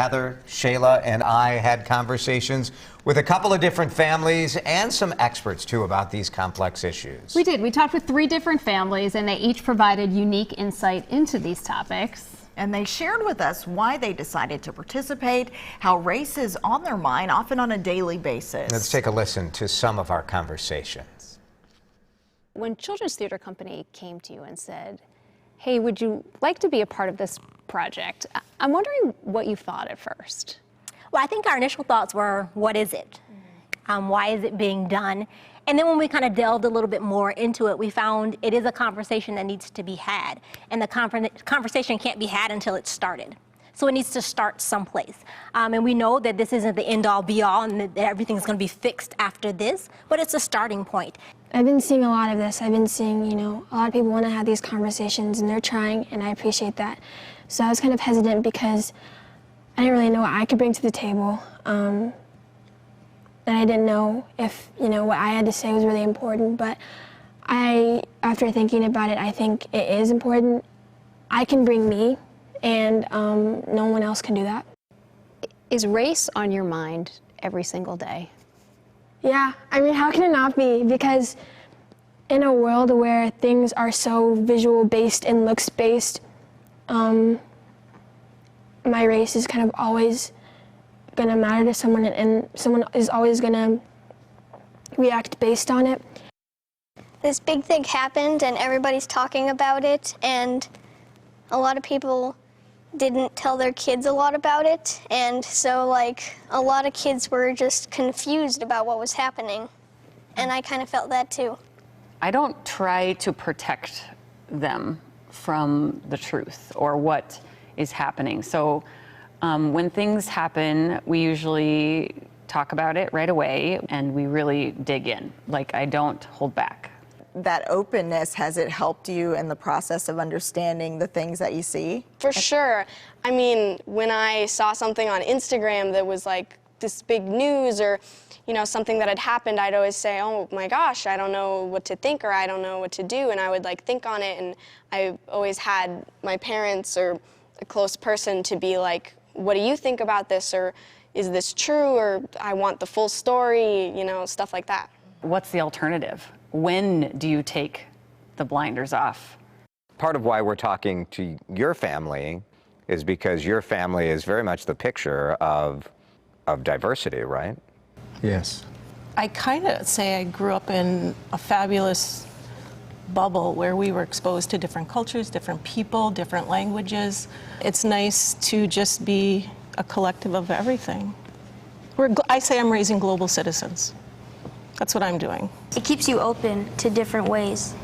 Heather, Shayla, and I had conversations with a couple of different families and some experts, too, about these complex issues. We did. We talked with 3 different families, and they each provided unique insight into these topics. And they shared with us why they decided to participate, how race is on their mind, often on a daily basis. Let's take a listen to some of our conversations. When Children's Theater Company came to you and said, hey, would you like to be a part of this project? I'm wondering what you thought at first. Well, I think our initial thoughts were, what is it? Why is it being done? And then when we kind of delved a little bit more into it, we found it is a conversation that needs to be had. And the conversation can't be had until it's started. So it needs to start someplace. And we know that this isn't the end-all be-all and that everything's going to be fixed after this, but it's a starting point. I've been seeing a lot of this. I've been seeing, a lot of people want to have these conversations and they're trying, and I appreciate that. So I was kind of hesitant because I didn't really know what I could bring to the table. And I didn't know if, what I had to say was really important, but after thinking about it, I think it is important. I can bring me, and no one else can do that. Is race on your mind every single day? Yeah, I mean, how can it not be? Because in a world where things are so visual-based and looks-based, my race is kind of always gonna matter to someone, and someone is always gonna react based on it. This big thing happened and everybody's talking about it, and a lot of people didn't tell their kids a lot about it, and so a lot of kids were just confused about what was happening, and I kind of felt that too. I don't try to protect them from the truth or what is happening. So when things happen, we usually talk about it right away and we really dig in. I don't hold back. That openness, has it helped you in the process of understanding the things that you see? For sure. I mean, when I saw something on Instagram that was this big news or, something that had happened, I'd always say, oh my gosh, I don't know what to think or I don't know what to do. And I would think on it, and I always had my parents or a close person to be like, what do you think about this? Or is this true? Or I want the full story, stuff like that. What's the alternative? When do you take the blinders off? Part of why we're talking to your family is because your family is very much the picture of diversity, right? Yes. I kind of say I grew up in a fabulous bubble where we were exposed to different cultures, different people, different languages. It's nice to just be a collective of everything. I say I'm raising global citizens. That's what I'm doing. It keeps you open to different ways.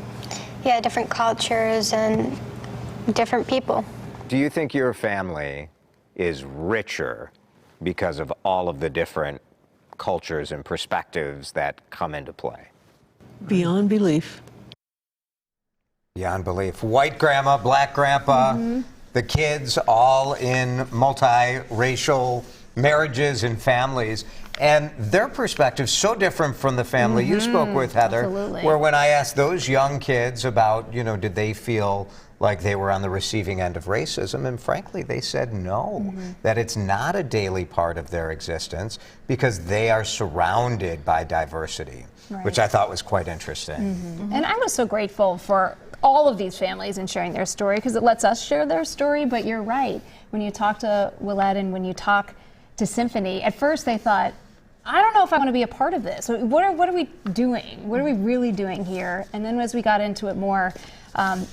Yeah, different cultures and different people. Do you think your family is richer because of all of the different cultures and perspectives that come into play? Beyond belief. Beyond belief. White grandma, black grandpa, the kids all in multiracial marriages and families. And their perspective so different from the family you spoke with, Heather, Absolutely. where when I asked those young kids about, did they feel like they were on the receiving end of racism, and frankly, they said no, that it's not a daily part of their existence because they are surrounded by diversity, which I thought was quite interesting. And I was so grateful for all of these families and sharing their story because it lets us share their story, but you're right. When you talk to Willette and when you talk to Symphony, at first they thought, I don't know if I want to be a part of this. What are we doing? What are we really doing here? And then as we got into it more,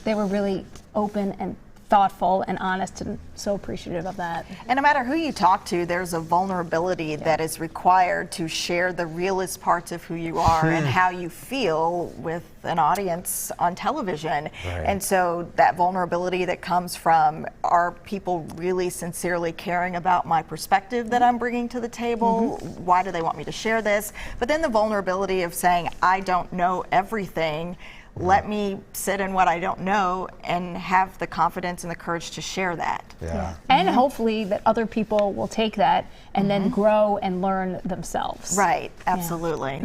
they were really open and thoughtful and honest, and so appreciative of that. And no matter who you talk to, there's a vulnerability that is required to share the realest parts of who you are and how you feel with an audience on television. And so that vulnerability that comes from, are people really sincerely caring about my perspective that I'm bringing to the table? Why do they want me to share this? But then the vulnerability of saying, I don't know everything. Let me sit in what I don't know and have the confidence and the courage to share that. And hopefully that other people will take that and then grow and learn themselves. Right, absolutely.